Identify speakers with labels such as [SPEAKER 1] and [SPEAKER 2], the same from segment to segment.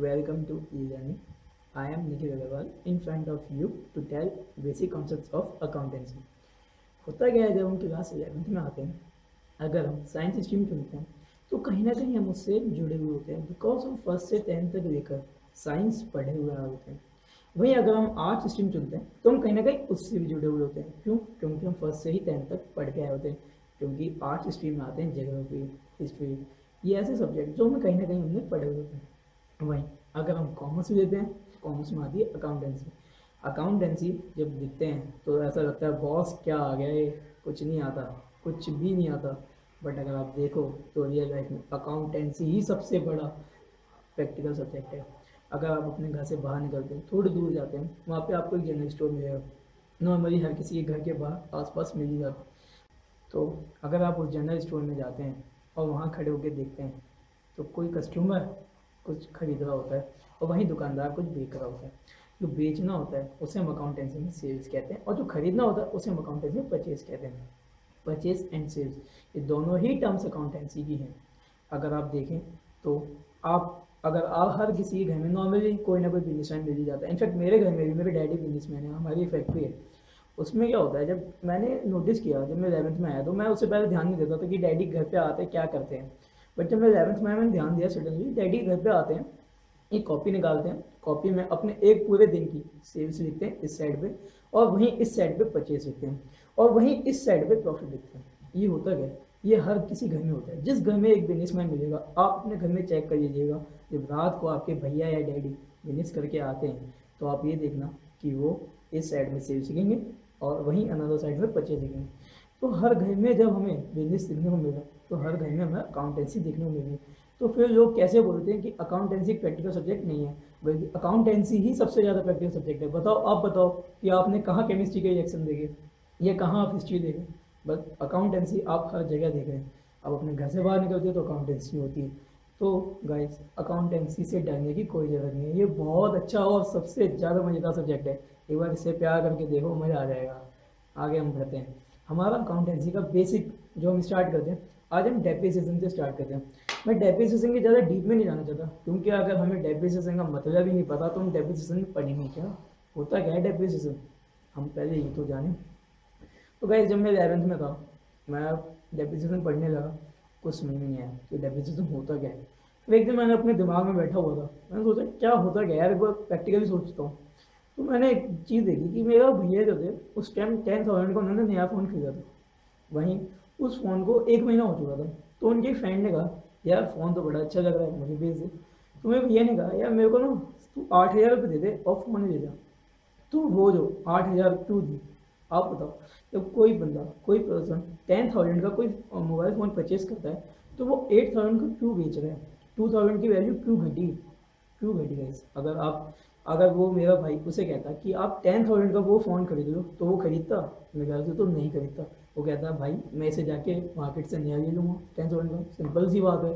[SPEAKER 1] welcome to e-learning. I am Nikhil Agarwal in front of you to tell basic concepts of accountancy. होता क्या है, जब हम class 11th में आते हैं, अगर हम साइंस स्ट्रीम चुनते हैं तो कहीं ना कहीं हम उससे जुड़े हुए होते हैं, बिकॉज हम फर्स्ट से 10th तक लेकर साइंस पढ़े हुए होते हैं। वहीं अगर हम आर्ट्स स्ट्रीम चुनते हैं तो हम कहीं ना कहीं उससे भी जुड़े हुए होते हैं। क्यों? क्योंकि हम फर्स्ट से ही 10th तक पढ़ के आए होते हैं। क्योंकि आर्ट्स स्ट्रीम में आते हैं ज्योग्राफी, हिस्ट्री, ये ऐसे सब्जेक्ट जो हमें कहीं ना कहीं हमने पढ़े हुए होते हैं। वहीं अगर हम कॉमर्स लेते हैं, कॉमर्स में आती है अकाउंटेंसी। अकाउंटेंसी जब दिखते हैं तो ऐसा लगता है बॉस क्या आ गया, ये कुछ नहीं आता, कुछ भी नहीं आता। बट अगर आप देखो तो रियल लाइफ में अकाउंटेंसी ही सबसे बड़ा प्रैक्टिकल सब्जेक्ट है। अगर आप अपने घर से बाहर निकलते हैं, थोड़ी दूर जाते हैं, वहाँ पे आपको एक जनरल स्टोर मिलेगा। नॉर्मली हर किसी के घर के बाहर आसपास मिल ही जाता। तो अगर आप उस जनरल स्टोर में जाते हैं और वहाँ खड़े होकर देखते हैं तो कोई कस्टमर कुछ खरीद रहा होता है और वहीं दुकानदार कुछ बेच रहा होता है। जो बेचना होता है उसे हम अकाउंटेंसी में सेल्स कहते हैं, और जो खरीदना होता है उसे हम अकाउंटेंसी में परचेज कहते हैं। परचेज एंड सेल्स ये दोनों ही टर्म्स अकाउंटेंसी की हैं। अगर आप देखें तो अगर आप हर किसी के घर में नॉर्मली कोई ना कोई बिजनेसमैन मिल ही जाता है। इनफैक्ट मेरे घर में भी मेरे डैडी बिजनेसमैन है, हमारी फैक्ट्री है। उसमें क्या होता है, जब मैंने नोटिस किया, जब मैं 11th में आया तो मैं उससे पहले ध्यान नहीं देता था कि डैडी घर पे आते क्या करते हैं। बट जब मैं 11th में आया मैंने ध्यान दिया सडनली, डैडी घर पे आते हैं, एक कॉपी निकालते हैं, कॉपी में अपने एक पूरे दिन की सेल्स लिखते हैं इस साइड पे, और वहीं इस साइड पे परचेज लिखते हैं, और वहीं इस साइड पे प्रॉफिट लिखते हैं। ये होता क्या है, ये हर किसी घर में होता है। जिस घर में एक बिजनेसमैन मिलेगा, आप अपने घर में चेक कर लीजिएगा, जब रात को आपके भैया या डैडी बिजनेस करके आते हैं तो आप ये देखना कि वो इस साइड में सेल्स लिखेंगे और वहीं अनदर साइड में परचेज लिखेंगे। तो हर घर में जब हमें बिजनेस देखने को मिला तो हर घर में हमें अकाउंटेंसी देखने को मिली। तो फिर लोग कैसे बोलते हैं कि अकाउंटेंसी एक प्रैक्टिकल सब्जेक्ट नहीं है, बल्कि अकाउंटेंसी ही सबसे ज़्यादा प्रैक्टिकल सब्जेक्ट है। आप बताओ कि आपने कहाँ केमिस्ट्री के रिएक्शन देखे या कहाँ आप हिस्ट्री देखें, बस अकाउंटेंसी आप हर जगह देख रहे हैं। अब अपने घर से बाहर निकलते हो तो अकाउंटेंसी होती है। तो गाइस, अकाउंटेंसी से डरने की कोई ज़रूरत नहीं है। ये बहुत अच्छा और सबसे ज़्यादा मज़ेदार सब्जेक्ट है। एक बार इससे प्यार करके देखो, मज़ा आ जाएगा। आगे हम बढ़ते हैं। हमारा अकाउंटेंसी का बेसिक जो हम स्टार्ट करते हैं, आज हम डेप्रिसिएशन से स्टार्ट करते हैं। मैं डेप्रिसिएशन के ज़्यादा डीप में नहीं जाना चाहता, क्योंकि अगर हमें डेप्रिसिएशन का मतलब ही नहीं पता तो हम डेप्रिसिएशन में पढ़ेंगे क्या, होता क्या है डेप्रिसिएशन, हम पहले ये तो जानें। तो गाइस, जब मैं 11th में था, मैं डेप्रिसिएशन पढ़ने लगा, कुछ समझ में नहीं आया कि डेप्रिसिएशन होता क्या है। फिर एक दिन मैंने अपने दिमाग में बैठा हुआ था, मैंने सोचा क्या होता क्या यार, एक बार प्रैक्टिकली सोचता हूँ। तो मैंने एक चीज़ देखी कि मेरा भैया जो थे उस टाइम 10,000 का उन्होंने नया फ़ोन खरीदा था। वहीं उस फ़ोन को 1 महीना हो चुका था। तो उनके फ्रेंड ने कहा यार फ़ोन तो बड़ा अच्छा लग रहा है, मुझे भेज दे। तो मेरे भैया ने कहा यार मेरे को ना तू 8,000 रुपये दे दे और फ़ोन ले जा। तो वो जो 8,000 क्यों दी, आप बताओ। जब कोई बंदा, कोई पर्सन 10,000 का कोई मोबाइल फ़ोन परचेज करता है तो वो 8,000 का क्यों बेच रहा है, 2,000 की वैल्यू क्यों घटी, क्यों घटी गाइस। अगर वो मेरा भाई उसे कहता कि आप 10,000 का वो फ़ोन खरीद लो तो वो खरीदता, मेरे ख्याल से तो नहीं खरीदता। वो कहता भाई मैं इसे जाके मार्केट से नया ले लूँगा 10,000 का, सिंपल सी बात है।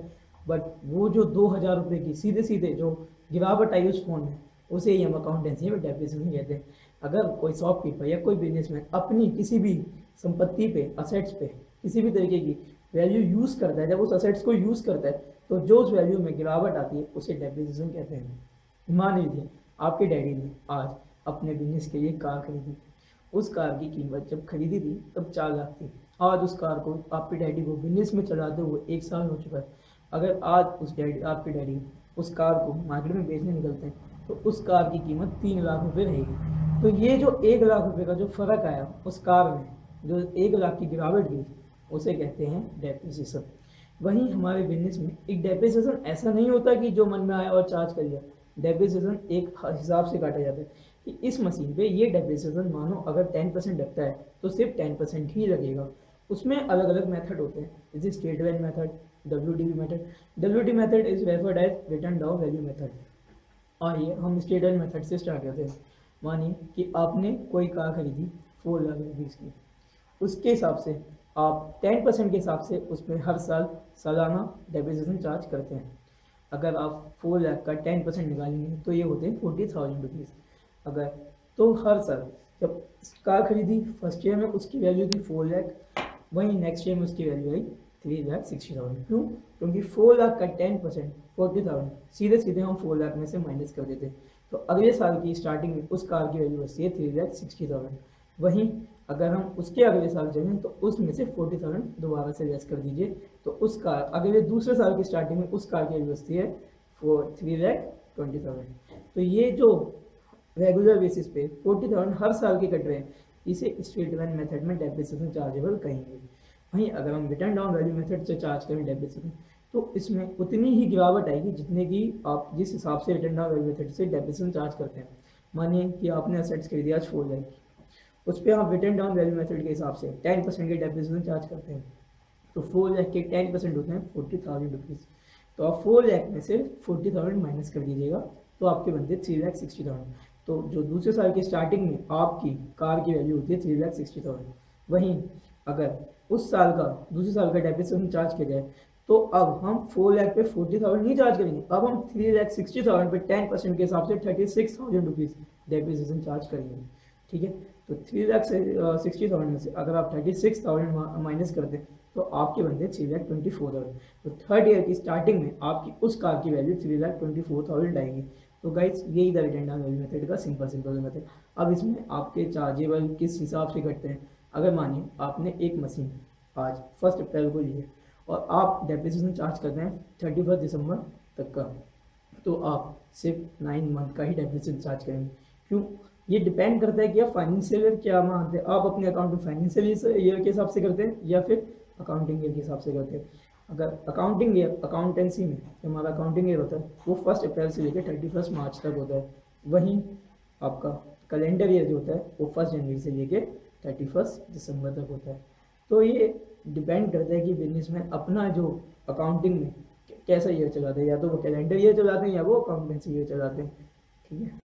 [SPEAKER 1] बट वो जो 2,000 रुपये की सीधे सीधे जो गिरावट आई उस फ़ोन में, उसे ही हम अकाउंटेंसी में डेप्रिसिएशन कहते हैं। अगर कोई शॉपकीपर या कोई बिजनेसमैन अपनी किसी भी संपत्ति पे, असेट्स पे किसी भी तरीके की वैल्यू यूज़ करता है, जब उस असेट्स को यूज़ करता है तो जो उस वैल्यू में गिरावट आती है उसे डेप्रिसिएशन कहते हैं। मान लीजिए आपके डैडी ने आज अपने बिजनेस के लिए कार खरीदी। उस कार की कीमत जब खरीदी थी तब 4 लाख थी। आज उस कार को आपके डैडी को बिजनेस में चलाते हुए 1 साल हो चुका है। अगर आज आपके डैडी उस कार को मार्केट में बेचने निकलते हैं तो उस कार की कीमत 3 लाख रुपये रहेगी। तो ये जो 1 लाख रुपये का जो फ़र्क आया उस कार में, जो 1 लाख की गिरावट गई, उसे कहते हैं डेप्रिसिएशन। वहीं हमारे बिजनेस में एक डेप्रिसिएशन ऐसा नहीं होता कि जो मन में आया और चार्ज कर लिया। डेप्रिसिएशन एक हिसाब से काटा जाता है कि इस मशीन पे ये डेप्रिसिएशन मानो अगर 10% लगता है तो सिर्फ 10% ही लगेगा। उसमें अलग अलग मेथड होते हैं, जैसे statement method, WDV method. WDV method is referred as written down value method. और ये हम स्टेटमेंट मेथड से स्टार्ट करते हैं। मानिए कि आपने कोई कार खरीदी 4 लाख रुपीज़ की, उसके हिसाब से आप 10% के हिसाब से उसमें हर साल सालाना डेप्रिसिएशन चार्ज करते हैं। अगर आप 4 लाख का 10% निकालेंगे तो ये होते हैं 40,000 रुपीज़। अगर तो हर साल जब कार खरीदी फर्स्ट ईयर में उसकी वैल्यू थी 4 लाख, वहीं नेक्स्ट ईयर में उसकी वैल्यू आई 3,60,000। क्यों? क्योंकि 4 लाख का 10% 40,000 सीधे सीधे हम 4 लाख में से माइनस कर देते। तो अगले साल की स्टार्टिंग में उस कार की वैल्यू बचती है 3,60,000। वहीं अगर हम उसके अगले साल चलें तो उसमें से 40,000 दोबारा से लेस कर दीजिए, तो उस कार अगले दूसरे साल की स्टार्टिंग में उस कार की वैल्यू बचती है 3,20,000। तो ये जो रेगुलर बेसिस पे 40,000 हर साल के कट रहे हैं, इसे स्ट्रेट लाइन मेथड में डेप्रिसिएशन चार्जेबल कहेंगे। वहीं अगर हम रिटर्न डाउन वैल्यू मेथड से चार्ज करें डेप्रिसिएशन, तो इसमें उतनी ही गिरावट आएगी जितने की आप जिस हिसाब से रिटर्न डाउन वैल्यू मेथड से डेप्रिसिएशन चार्ज करते हैं। मानिए कि आपने असेट्स खरीदी आज 4 लाख, उस पर आप रिटर्न डाउन वैल्यू मेथड के हिसाब से 10% के डेप्रिसिएशन चार्ज करते हैं, तो 4 लाख के 10% होते हैं 40,000 रुपीज़। तो आप 4 लाख में से 40,000 माइनस कर दीजिएगा, तो आपके बनते 3,60,000। तो जो दूसरे साल की स्टार्टिंग में आपकी कार की वैल्यू होती है 3,60,000। वहीं अगर उस साल का दूसरे साल का डेप्रिसिएशन चार्ज किया जाए, तो अब हम 4 लाख पे 40,000 नहीं चार्ज करेंगे, अब हम 3,60,000 पे 10% के हिसाब से 36,000 रुपीज़ डेप्रिसिएशन चार्ज करेंगे। ठीक है, तो 3,60,000 में से अगर आप 36,000 माइनस करते हैं तो आपके बनते 3,24,000। तो थर्ड ईयर की स्टार्टिंग में आपकी उस कार की वैल्यू 3,24,000 आएगी। तो गाइस यही था रिटर्न डाउन वैल्यू मेथड का सिंपल मेथड। अब इसमें आपके चार्जेबल किस हिसाब से कटते हैं। अगर मानिए आपने एक मशीन आज 1 अप्रैल को ली है और आप डेप्रिसिएशन चार्ज करते हैं 31 दिसंबर तक का, तो आप सिर्फ 9 मंथ का ही डेप्रिसिएशन चार्ज करेंगे। क्यों? ये डिपेंड करता है कि आप फाइनेंशियल ईयर क्या मानते हैं, आप अपने अकाउंट में फाइनेंशियल ईयर के हिसाब से करते हैं या फिर अकाउंटिंग ईयर के हिसाब से करते हैं। अगर अकाउंटिंग ईयर, अकाउंटेंसी में हमारा अकाउंटिंग ईयर होता है वो 1 अप्रैल से लेकर 31 मार्च तक होता है। वहीं आपका कैलेंडर ईयर जो होता है वो 1 जनवरी से लेकर 31 दिसंबर तक होता है। तो ये डिपेंड करता है कि बिजनेसमैन अपना जो अकाउंटिंग में कैसा ईयर चलाते हैं, या तो वो कैलेंडर ईयर चलाते हैं या वो अकाउंटेंसी ईयर चलाते हैं। ठीक है।